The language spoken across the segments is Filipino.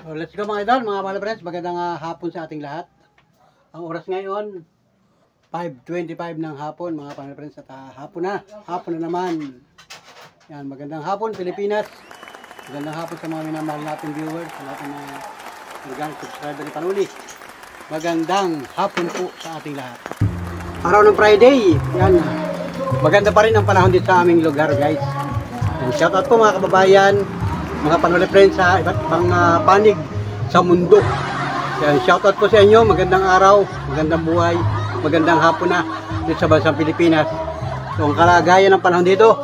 So let's go mga idol, mga palabres, magandang hapon sa ating lahat. Ang oras ngayon, 5:25 ng hapon mga palabres at hapon na naman. Yan, magandang hapon Pilipinas. Magandang hapon sa mga minamahal nating viewers, sa lahat ng mga subscriber ni Panuli. Magandang hapon po sa ating lahat. Araw ng Friday, yan. Maganda pa rin ang panahon dito sa aming lugar, guys. And shout out po mga kababayan, mga Panuli friends sa iba't ibang panig sa mundo. Yan, shout out po sa inyo, magandang araw, magandang buhay, magandang hapon na dito sa bansang Pilipinas. So ang kalagayan ng panahon dito,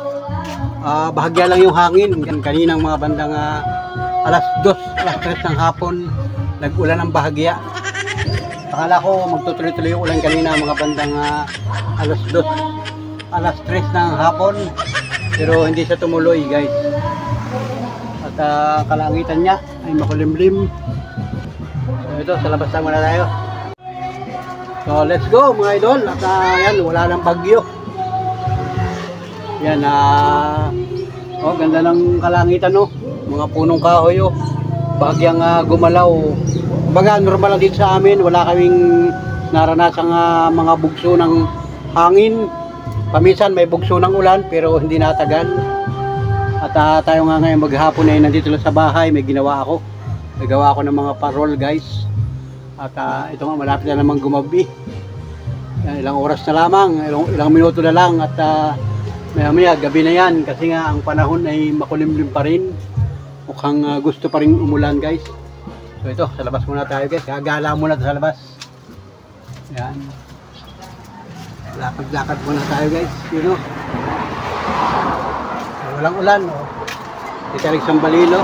bahagya lang yung hangin. Kaninang mga bandang alas 3 ng hapon, nag-ulan ng bahagya. Akala ko magtutuloy-tuloy yung ulan kanina mga bandang alas 3 ng hapon, pero hindi siya tumuloy, guys. At kalangitan niya ay makulimlim. So ito, sa labas na muna tayo. So let's go mga idol. At yan, wala nang bagyo. Yan, oh, ganda ng kalangitan, no? Mga punong kahoy, oh. Bahagyang gumalaw. Kumbaga, normal lang dito sa amin. Wala kaming naranasang mga bugso ng hangin. Paminsan may bugso ng ulan, pero hindi natagal. At tayo nga ngayon maghapon ay nandito lang sa bahay. May ginawa ako. Nagawa ako ng mga parol, guys. At ito nga, malapit na naman gumabi. Yan, ilang oras na lamang, ilang minuto na lang. At maya gabi na yan. Kasi nga ang panahon ay makulimlim pa rin. Mukhang gusto pa rin umulan, guys. So ito, sa labas muna tayo, guys. Gagala muna sa labas. Yan. Lakad-lakad muna tayo, guys. You know. Walang ulan, oh. Dito rin sa Balilo.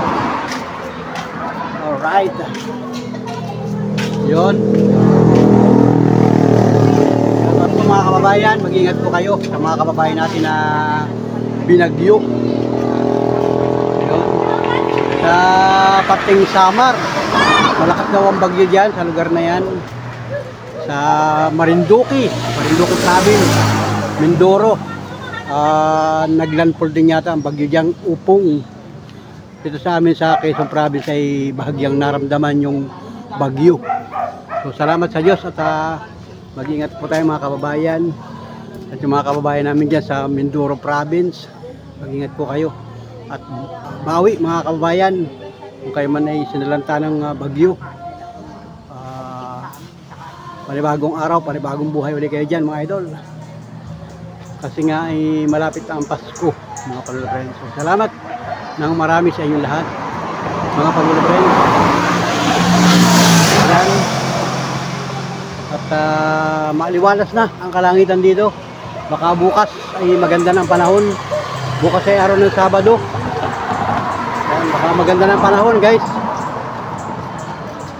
Alright. Yun. At mga kababayan, mag-ingat po kayo sa mga kababayan natin na binagyo. Yun. Sa Pating Samar, malakas daw ang bagyo dyan sa lugar na yan. Sa Marinduque Province, Mindoro, naglandfall din yata ang bagyo dyan, Upong. Dito sa amin sa Quezon Province ay bahagyang naramdaman yung bagyo. So salamat sa Diyos at mag-ingat po tayo mga kababayan. At yung mga kababayan namin dyan sa Mindoro Province, mag-ingat po kayo. At bawi mga kababayan, kung kayo man ay sinalanta ng bagyo. Panibagong araw, panibagong buhay ulit kayo dyan mga idol. Kasi nga ay malapit ang Pasko mga Panuli friends. So, salamat ng marami sa inyong lahat mga Panuli friends. Ayan. At maliwalas na ang kalangitan dito. Baka bukas ay maganda ng panahon. Bukas ay araw ng Sabado. Ayan, baka maganda ng panahon, guys.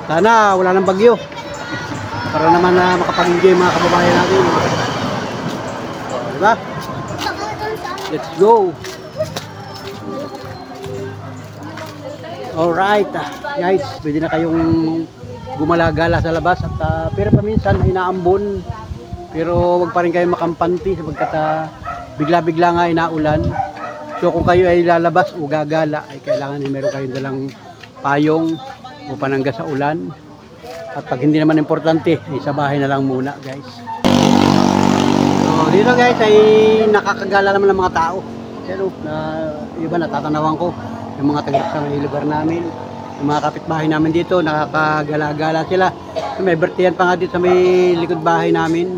Sana wala nang bagyo para naman makapag-enjoy mga kababayan natin. Diba? Let's go. Alright, guys, pwede na kayong gumala-gala sa labas at pero paminsan ay naambon, pero wag pa rin kayo makampanti sapagkat bigla-bigla nga inaulan. So kung kayo ay lalabas o gagala ay kailangan ay meron kayong dalang payong o panangga sa ulan. At pag hindi naman importante, ay sa bahay na lang muna, guys. So, dito guys ay nakakagala naman ng mga tao. Pero iba natatanawan ko yung mga taga sa lugar namin, yung mga kapitbahay namin dito, nakakagala-gala sila. May birthdayan pa nga dito sa may likod bahay namin.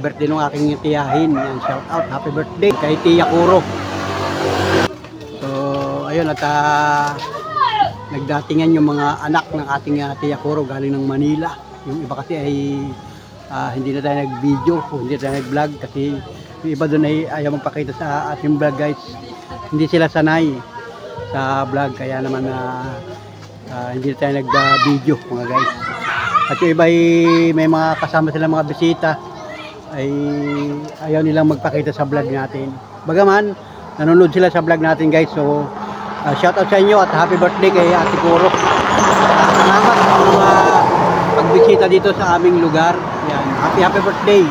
Birthday ng aking tiyahin. Yan, shout out, happy birthday kay Tia Kuro. So, ayun at nagdatingan yung mga anak ng ating Tia Kuro galing ng Manila. Yung iba kasi ay hindi na tayo nag-video o hindi tayo nag-vlog kasi yung iba doon ay ayaw magpakita sa ating vlog, guys. Hindi sila sanay sa vlog kaya naman hindi na tayo nag-video mga guys. At yung iba ay may mga kasama silang mga bisita ay ayaw nilang magpakita sa vlog natin. Bagaman nanonood sila sa vlog natin, guys. So shout out sa inyo at happy birthday kay Ate Kuro. Salamat sa mga pagbisita dito sa aming lugar. Yan, happy birthday.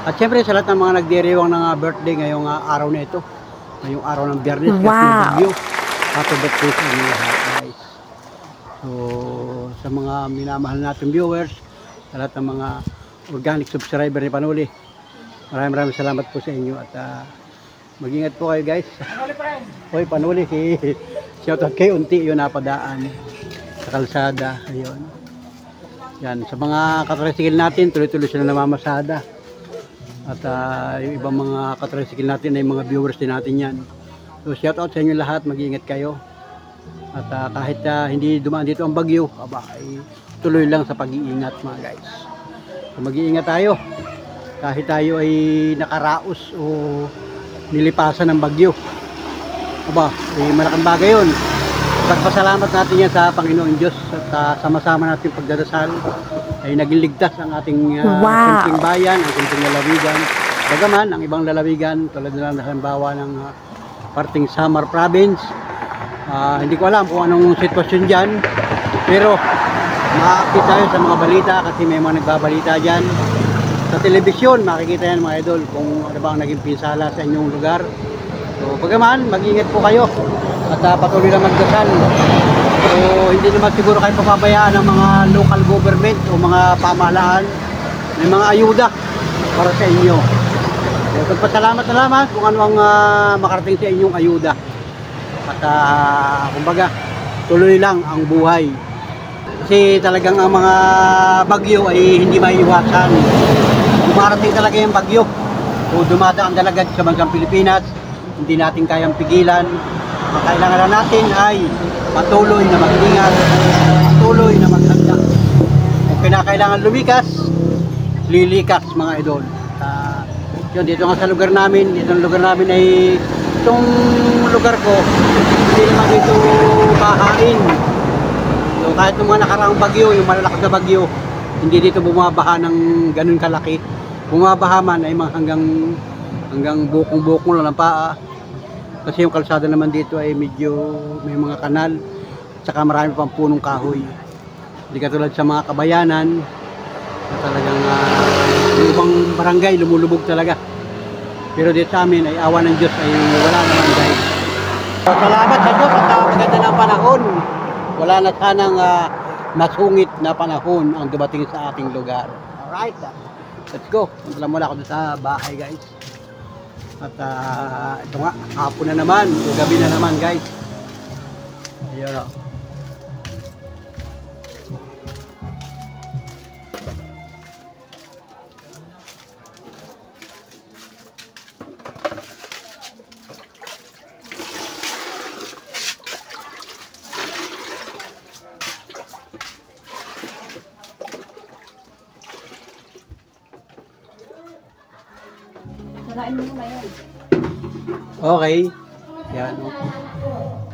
At syempre sa lahat ng mga nagdiriwang ng birthday ngayong araw na ito. Ngayong araw ng Biyernes. Wow! Happy birthday sa inyo lahat, guys. So, sa mga minamahal natin viewers, sa lahat ng mga organic subscriber ni Panuli, maraming salamat po sa inyo at mag-ingat po kayo guys. Hoy Panuli, shoutout kay Unti yun napadaan sa kalsada. Ayun. Yan, sa mga katricycle natin, tuloy-tuloy sila namamasada. At yung ibang mga katricycle natin ay mga viewers din natin yan. So shoutout sa inyo lahat, mag-ingat kayo. At kahit hindi dumaan dito ang bagyo, ay tuloy lang sa pag-iingat mga guys. So mag-iingat tayo. Kahit tayo ay nakaraos o nilipasan ng bagyo. Malaking bagay yun. Pagpasalamat natin yan sa Panginoon Diyos at sama-sama natin pagdadasal ay naging ligtas ang ating simpleng bayan, ang simpleng lalawigan. Bagaman, ang ibang lalawigan tulad na halimbawa ng parting Samar Province, hindi ko alam kung anong sitwasyon dyan, pero makakita tayo sa mga balita kasi may mga nagbabalita dyan. Sa telebisyon, makikita yan mga idol kung ano ba ang naging pinsala sa inyong lugar. So, bagaman, mag-ingat po kayo at patuloy na magdasal. So, hindi naman siguro kayo papabayaan ng mga local government o mga pamahalaan. May mga ayuda para sa inyo. So, pagpasalamat na naman kung ano ang makarating sa inyong ayuda. At kumbaga, tuloy lang ang buhay. Kasi talagang ang mga bagyo ay hindi maiiwasan. Dumarating talaga yung bagyo o dumadaan talaga sa bansang Pilipinas, hindi natin kayang pigilan. Ang kailangan natin ay patuloy na mag-ingat, patuloy na maghanda. Kung kinakailangan lumikas, lilikas mga idol. Yun, dito nga sa lugar namin, ay itong lugar ko, hindi naman dito bahain. So, kahit ng mga nakaraang bagyo, yung malalakas na bagyo, hindi dito bumabaha ng ganun kalaki. Bumabaha man ay hanggang bukong-bukong lang ng paa. Kasi yung kalsada naman dito ay medyo may mga kanal at saka marami pang punong kahoy. Hindi katulad sa mga kabayanan na talagang yung ibang barangay lumulubog talaga. Pero dito sa amin ay awa ng Diyos ay wala naman guys. So, salamat sa Diyos at maganda ng panahon. Wala na sanang masungit na panahon ang dumating sa ating lugar. Alright, let's go. Punta muna ako sa bahay guys. At ito nga, hapon na naman, o gabi na naman guys. Ayun o. Okay. Yan.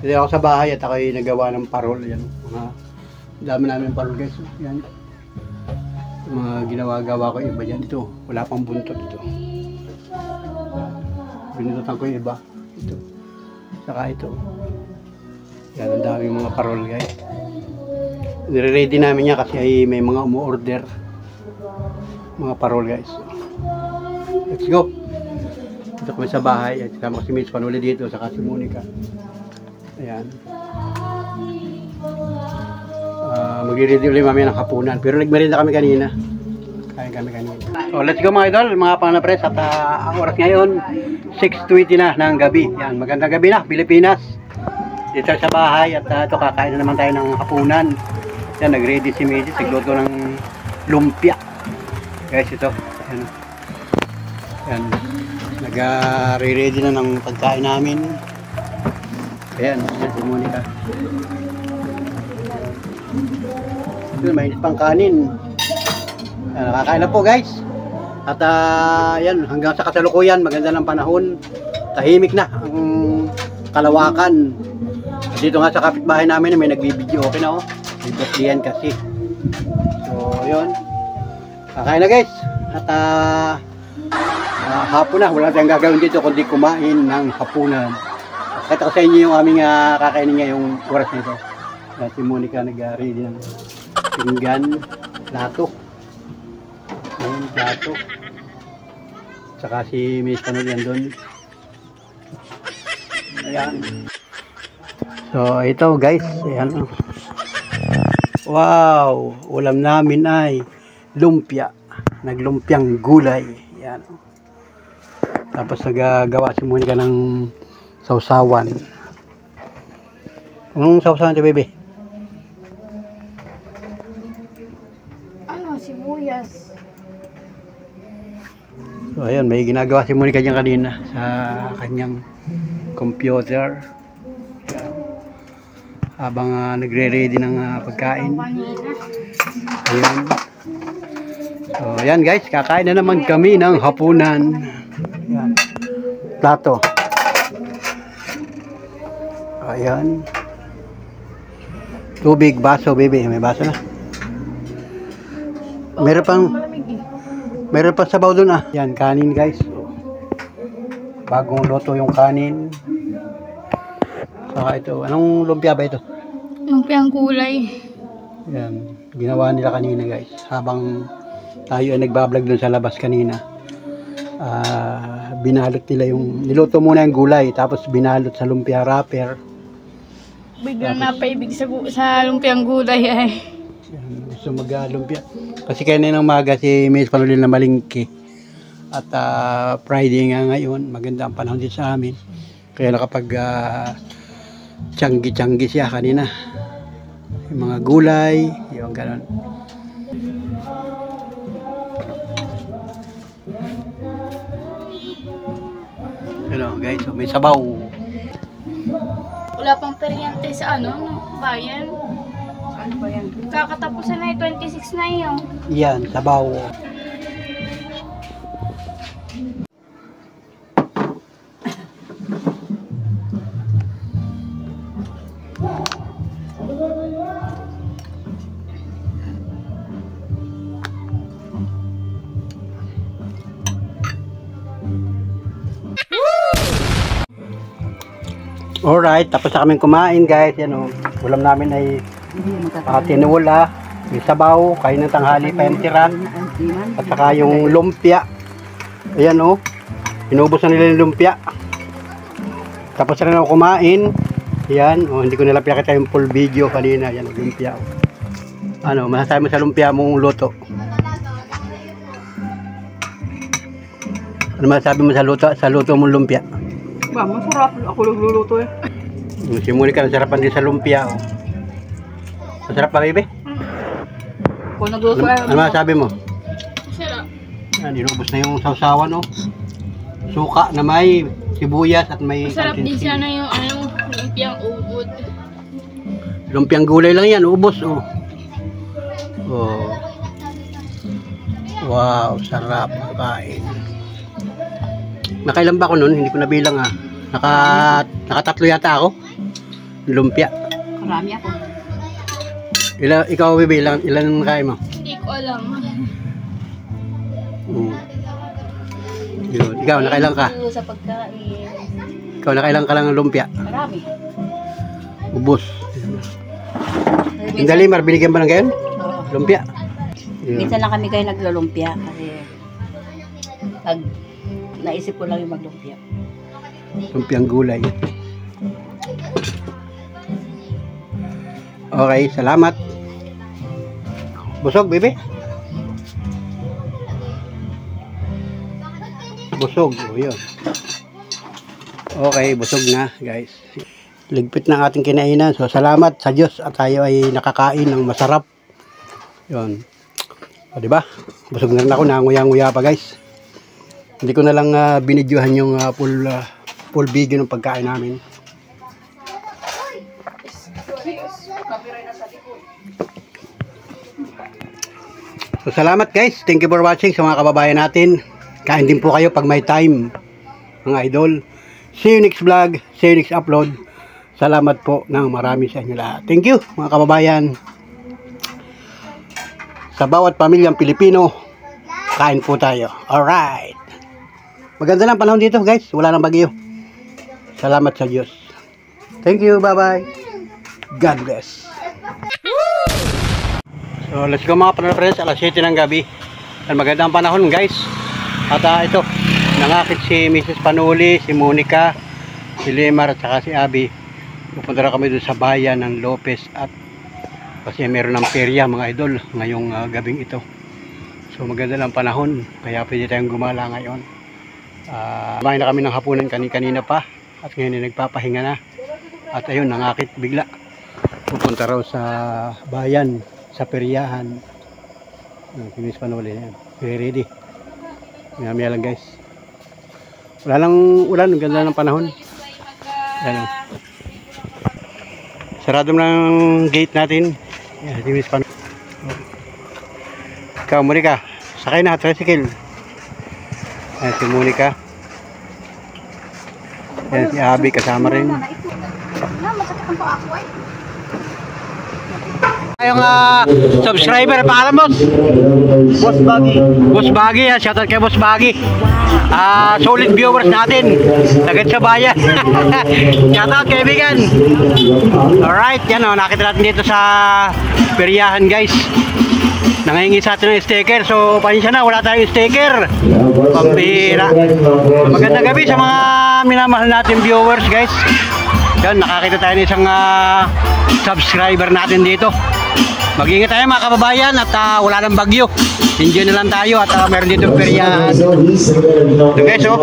Kasi ako sa bahay at ako ay nagawa ng parol. Yan. Dami namin parol guys. Yan. Mga ginawa-gawa ko iba dyan. Ito. Wala pang buntot ito. Binutotan ko yung iba. Ito. Saka ito. Yan. Ang dami mga parol guys. Nire-ready namin yan kasi ay may mga umu-order. Mga parol guys. Let's go. Dito kami sa bahay at kasama si Miss Panuli dito saka si Monica. Ayan. Mag-ready ulit mamaya ng hapunan pero nagmerienda kami kanina. Kain kami kanina. So let's go mga idol, mga panapres at ang oras ngayon 6:20 na ng gabi. Yan, magandang gabi na Pilipinas. Dito sa bahay at ito kakain na naman tayo ng hapunan. Yan, nag-ready si Missy, nagluto ng lumpia. Guys, ito. Ayan. Yan. Nag-ready na ng pagkain namin. Ayan, yan si Monica. Ito, mainit pang kanin. Ayan, nakakain na po guys. At yan, hanggang sa kasalukuyan, maganda ng panahon. Tahimik na ang Kalawakan. Dito nga sa kapitbahay namin may nagbibideo. Okay na oh. May birthdayan kasi. So, yun. Kakain na guys. At hapon na, wala tayong gagawin dito kundi kumain ng hapunan. Kahit ako sa inyo yung aming kakainin ngayong oras nito. Si Monica nag-ready ng pinggan, plato. Ayun, plato. Saka si Miss Panuli doon. Ayan. So ito guys, ayan. Wow, ulam namin ay lumpia. Naglumpiang gulay. Yan. Tapos nagagawa si Monica ng sausawan. Anong sausawan ito, baby? Ano, sibuyas. So, ayun, may ginagawa si Monica dyan kanina sa kanyang computer. Habang nagre-ready ng pagkain. Ayan. So, ayan guys, kakain na naman kami ng hapunan. Ayan. Plato. Ayan. Tubig, baso, baby. May baso na. Meron pang sabaw dun ah. Yan, kanin guys. Bagong luto yung kanin. Saka ito, anong lumpia ba ito? Lumpiang gulay. Yan, ginawa nila kanina guys. Habang tayo ay nagbablog dun sa labas kanina. Binalot nila yung, niluto muna yung gulay. Tapos binalot sa lumpia wrapper. Biglang napaibig sa lumpiang gulay ay. Yan, gusto mag-lumpia. Kasi kanina ng maga si Miss Panulil na malingki. At Friday nga ngayon, maganda ang panahon din sa amin. Kaya nakapag tiyanggi-tiyanggi siya kanina. Yung mga gulay, yung gano'n. Hello guys, so may sabaw. Wala pang peryente sa no, bayan. Ano ba yan? Kakatapusan na 26 na yun. Yan, sabaw. Alright, tapos na kaming kumain guys. Yan o, ulam namin ay tinola, may sabaw, kain ng tanghali pa yung tira, at saka yung lumpia. Ayan o, inubos na nila yung lumpia. Tapos na ako kumain. Yan, o, hindi ko nila pinakita yung full video kanina. Yan, lumpia. Ano, masasabi mo sa lumpia mong luto? Ano masasabi mo sa luto mong lumpia? Ba, masarap. Ako nagluluto eh. Si Monica, nasarapan din sa lumpia. Oh. Masarap pa, baby? Kung nagluto Ano masasabi mo? Sarap. Yan, inubos na yung sausawan, oh. Suka na may sibuyas at may Masarap din kantinsin. siya na yung lumpiang ubod. Lumpiang gulay lang yan, ubos, oh. Oh. Wow, sarap kain. Nakailan ba ako nun? Hindi ko nabilang ah. Nakatatlo yata ako. Lumpia. Marami ako. Ikaw, baby, ilan kain mo? Hindi ko alam. Yun. Ikaw, nakailan ka? Sa pagkain. Ikaw, nakailan ka lang ng lumpia? Marami. Ubus. Yung Dalimar, binigyan ba ng gayon? Oo. Lumpia. Yun. Minsan lang kami kayo naglulumpia kasi pag naisip ko lang yung maglumpia. Lumpiang gulay. Okay, salamat. Busog, baby? Busog, o yun. Okay, busog na, guys. Ligpit ng ating kinainan. So, salamat sa Diyos at tayo ay nakakain ng masarap. Yun. O, diba? Busog na rin ako, nanguya-nguya pa, guys. Hindi ko na lang binidyohan yung full video ng pagkain namin. So, salamat guys. Thank you for watching sa mga kababayan natin. Kain din po kayo pag may time, mga idol. See you next vlog. See you next upload. Salamat po ng marami sa inyo lahat. Thank you mga kababayan. Sa bawat pamilyang Pilipino, kain po tayo. Alright. Maganda lang panahon dito guys. Wala nang bagyo. Salamat sa Diyos. Thank you. Bye-bye. God bless. So let's go mga friends. Alas 7 ng gabi. At magandang panahon guys. At ito. Nangakit si Mrs. Panuli, si Monica, si Lemar at saka si Abby. Pupunta na kami doon sa bayan ng Lopez at Kasi meron ng perya mga idol ngayong gabing ito. So maganda lang panahon, kaya pwede tayong gumala ngayon. Kumain na kami ng hapunan kanina pa at ngayon ay nagpapahinga na. At ayun, nangakit bigla. Pupunta raw sa bayan, sa peryahan. Kinis pa na ulit yan. Ready. Maya lang guys. Wala lang ulan, ang ganda ng panahon. Ayan. Sarado na ang gate natin. Yan, kinis pa na. Ikaw, Monica, sakay na, tricycle. Ayan, si Monica. Ayan, si Abby kasama rin. Yung subscriber, pangalan mo? Boss Baggy. Boss Baggy, shoutout kay Boss Baggy. Solid viewers natin. Agad sa bayan. Shoutout kaibigan. Alright, yan o, nakita natin dito sa peryahan guys. Nangahingi sa atin ng sticker. So, pansya na, wala tayong sticker. Pambira. Magandang gabi sa mga minamahal natin viewers guys. Yan, nakakita tayo ng isang subscriber natin dito. Mag-ingat tayo mga kababayan at wala nang bagyo. Enjoy na lang tayo at meron dito peryahan. Ito guys, oh.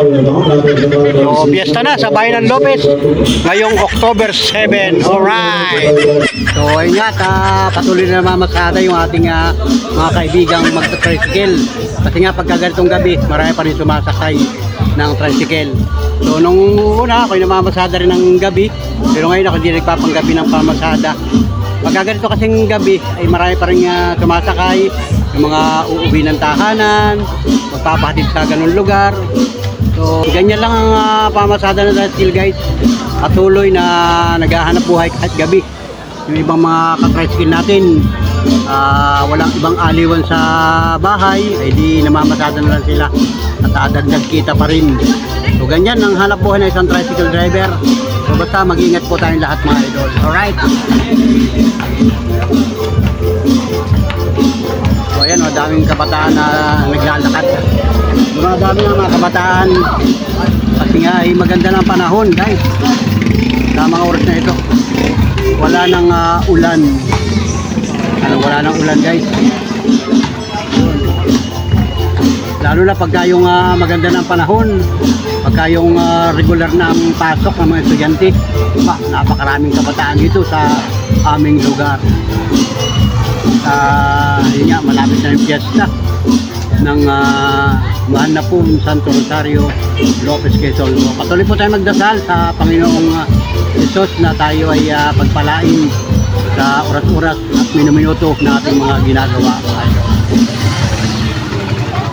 So, piyesta na sa bayan ng Lopez ngayong October 7. Alright. So, ayun nga, patuloy na namamasada yung ating mga kaibigang magta-tricycle. Kasi nga, pagka ganitong gabi, marami pa rin sumasakay ng tricycle. So, nung una, ako'y namamasada rin ng gabi. Pero ngayon ako hindi nagpapanggabi ng pamasada. Pagka ganito kasing gabi ay marami pa rin sumasakay, yung mga uuwi ng tahanan, magpapahatid sa ganun lugar. So ganyan lang ang pamasada na still guys. Patuloy na naghahanap buhay kahit gabi. Yung ibang mga katricycle natin, walang ibang aliwan sa bahay, ay di namamasada na lang sila at dagdag kita pa rin. So ganyan ang hanap buhay ng isang tricycle driver. So basta mag-ingat po tayong lahat mga idol. Alright. So ayan, daming kabataan na naglalakad. Dami ng mga kabataan. Kasi nga ay maganda ng panahon guys. Sa mga oras na ito. Wala nang ulan. Wala nang ulan guys. Lalo na pagka yung maganda ng panahon, pagka yung regular na ang pasok ng mga estudyante, napakaraming kabataan dito sa aming lugar. Yun nga, malapit na yung fiesta ng mahal na po Santo Rosario Lopez Quezon. Patuloy po tayo magdasal sa Panginoong Jesus na tayo ay pagpalain sa oras-oras at minuminuto na ating mga ginagawa.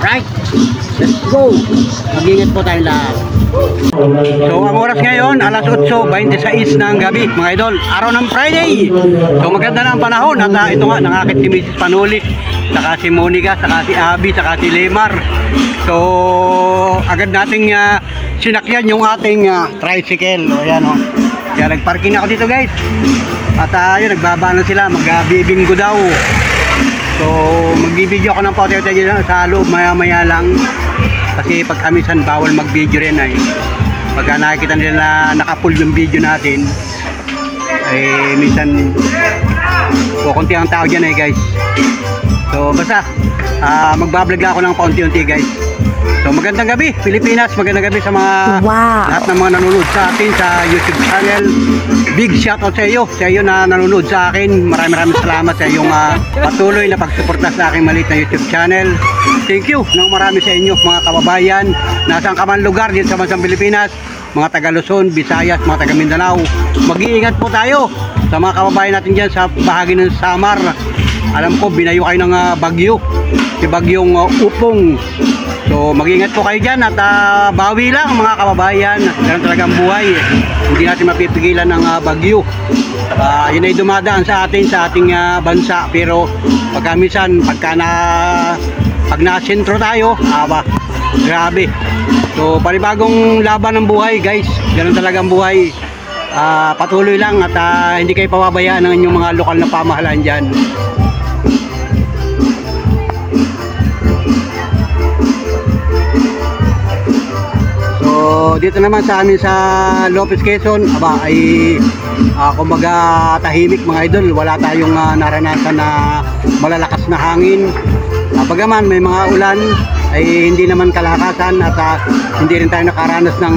Right, let's go. Mag-ingat po tayo lahat. So ang oras ngayon, alas 8:26 ng gabi mga idol. Araw ng Friday. So maganda na ang panahon. At ito nga, nakakit si Mrs. Panuli, saka si Monica, saka si Abby, saka si Lemar. So agad nating sinakyan yung ating tricycle. O yan o. Kaya nagparking ako dito guys. At yun, nagbaba na sila, magbibinggo daw. So magbibideo ako ng pauti-uti sa loob maya-maya lang. Kasi pag kamisan bawal mag-video rin ay pagka nakikita nila na naka-full yung video natin ay minsan kukunti ang tao dyan guys. So basta magbablog lang ako ng paunti-unti guys. So magandang gabi Pilipinas, magandang gabi sa mga lahat ng mga nanonood sa atin sa YouTube channel. Big shoutout sa iyo na nanonood sa akin. Maraming salamat sa iyong patuloy na pagsuporta sa aking maliit na YouTube channel. Thank you ng marami sa inyo mga kababayan nasaan ka man lugar dito sa bansang Pilipinas, mga taga Luzon, Visayas, mga taga Mindanao. Mag-iingat po tayo sa mga kababayan natin dyan sa bahagi ng Samar. Alam ko binayo kayo ng bagyo, si bagyong Upong. So mag-ingat po kayo dyan at bawi lang mga kababayan. Ganun talagang buhay. Hindi natin mapipigilan ng bagyo. Yun ay dumadaan sa atin, sa ating bansa. Pero pagka minsan, pag nasentro tayo, grabe. So panibagong laban ng buhay guys. Ganun talagang buhay. Patuloy lang at hindi kayo pababayaan ng inyong mga lokal na pamahalaan dyan. So dito naman sa amin sa Lopez, Quezon, aba ay kumbaga tahimik mga idol. Wala tayong naranasan na malalakas na hangin. Bagaman may mga ulan ay hindi naman kalakasan at hindi rin tayo nakaranas ng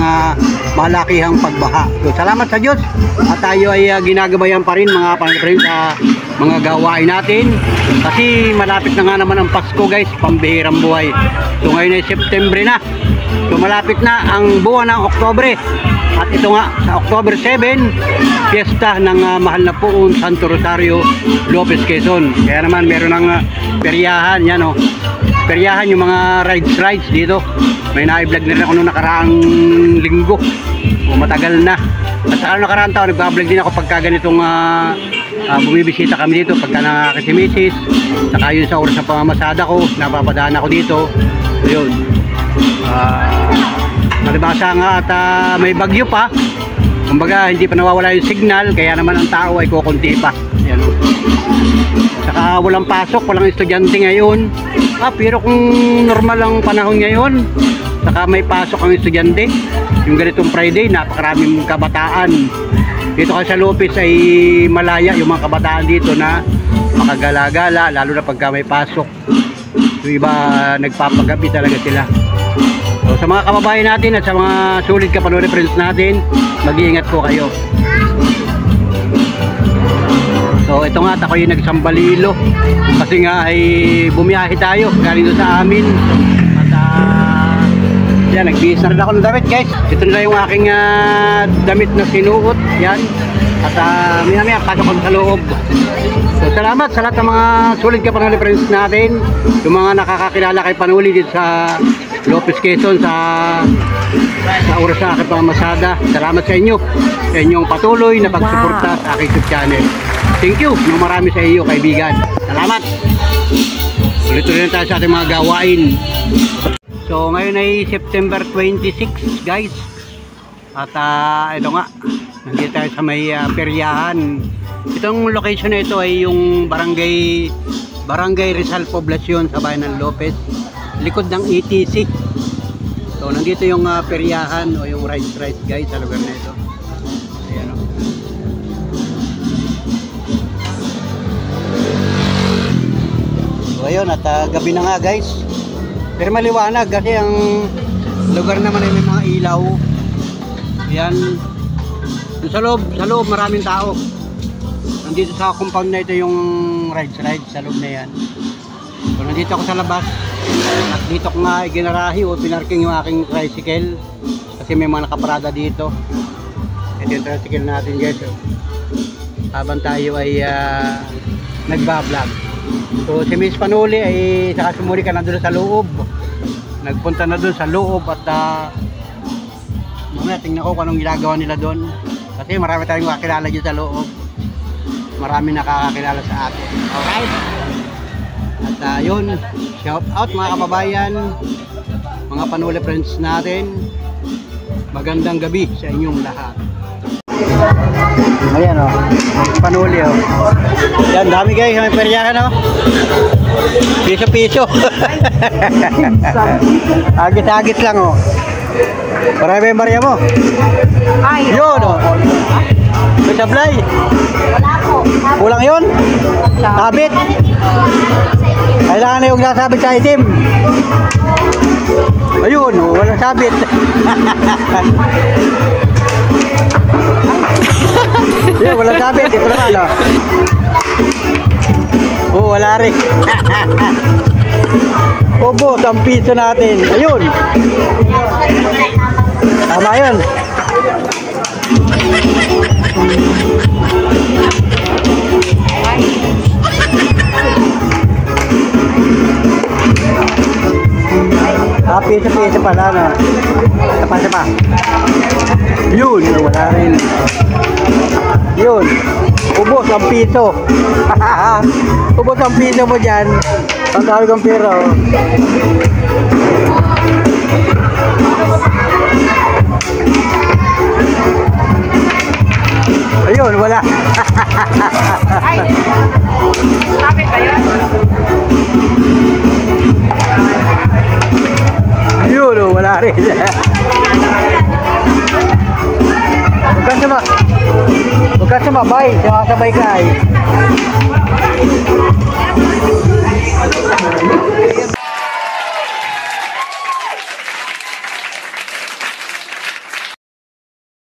malakihang pagbaha. So salamat sa Diyos at tayo ay ginagabayan pa rin mga friends sa mga gawain natin kasi malapit na nga naman ang Pasko guys, pambihirang buhay. So ngayon ay September na. So malapit na ang buwan ng Oktobre. At ito nga sa October 7, fiesta ng mahal na poon Santo Rosario, Lopez, Quezon. Kaya naman meron ng peryahan yan oh. Peryahan yung mga rides dito. May na-vlog na rin ako noong nakaraang linggo. O matagal na. At saka nakaraang taon nagba-vlog din ako pagka ganitong bumibisita kami dito pagka nakakasimisis. Saka yun sa oras ng pamamasada ko, napapadaan ako dito. So yun. Malibasa nga at may bagyo pa. Kumbaga hindi pa nawawala yung signal, kaya naman ang tao ay kukunti pa. Ayan. Saka walang pasok, walang estudyante ngayon. Pero kung normal ang panahon ngayon, saka may pasok ang estudyante, yung ganitong Friday, napakaraming kabataan. Dito kasi sa Lopez ay malaya yung mga kabataan dito na makagala-gala, lalo na pagka may pasok. Yung iba nagpapagabi talaga sila. So, sa mga kababayan natin at sa mga sulit kapanood friends natin, mag-iingat po kayo. So ito nga, ako yung nagsambalilo kasi nga ay bumiyahe tayo galing doon sa amin. At yan, nagbihis na rin ako ng damit guys. Ito na yung aking damit na sinuot. Yan. At maya pasok ko sa loob. So salamat sa lahat ng mga sulit kapanood friends natin, yung mga nakakakilala kay Panuli dito sa Lopez, Quezon, sa oras na aking pamamasada. Salamat sa inyo, sa inyong patuloy na pagsuporta sa aking YouTube channel. Thank you ng marami sa iyo kaibigan. Salamat. Ulit-ulit tayo sa ating mga gawain. So ngayon ay September 26 guys. At ito nga, nandito tayo sa may peryahan. Itong location na ito ay yung Barangay Rizal Poblacion sa bayan ng Lopez, likod ng ETC. So nandito yung peryahan o yung rides guys sa lugar na ito. Ayan o. So ayun, at gabi na nga guys, pero maliwanag kasi ang lugar naman ay may mga ilaw. Ayan, sa loob maraming tao. Nandito sa compound na ito yung rides sa loob na yan. So nandito ako sa labas at dito ko nga ginarahi o pinarking yung aking tricycle kasi may mga nakaparada dito. Ito yung tricycle natin guys. Habang tayo ay nagbablog. So si Miss Panuli ay saka sumuli ka na doon sa loob. Nagpunta na doon sa loob at mamaya tingnan ko kung anong ginagawa nila doon. Kasi marami tayong kakilala dyan sa loob. Marami nakakakilala sa atin. Alright? At yun, shout out mga kababayan, mga Panuli friends natin. Magandang gabi sa inyong lahat. Ayan o, Panuli o. Yan, dami guys, may peryahan o. Piso-piso. Agit-agit lang o. Marami yung barya mo. Yun o. May sablay. Kulang yun? Sabit. Kailangan na yung nasabit sa itim. Ayun o, walang sabit. Yun, walang sabit. Ito naman o. Oo, wala rin. Obo, ang piso natin. Ayun. Tama yun. Piso-piso pala na. Sapa. Yun, wala rin. Yun. Ubos ang piso. Ubos ang piso mo dyan. Ang tawag ang pera. Ayun, wala. Ay, kapit ba yun? Yun, wala rin. Huwag ka sumabay ka ay.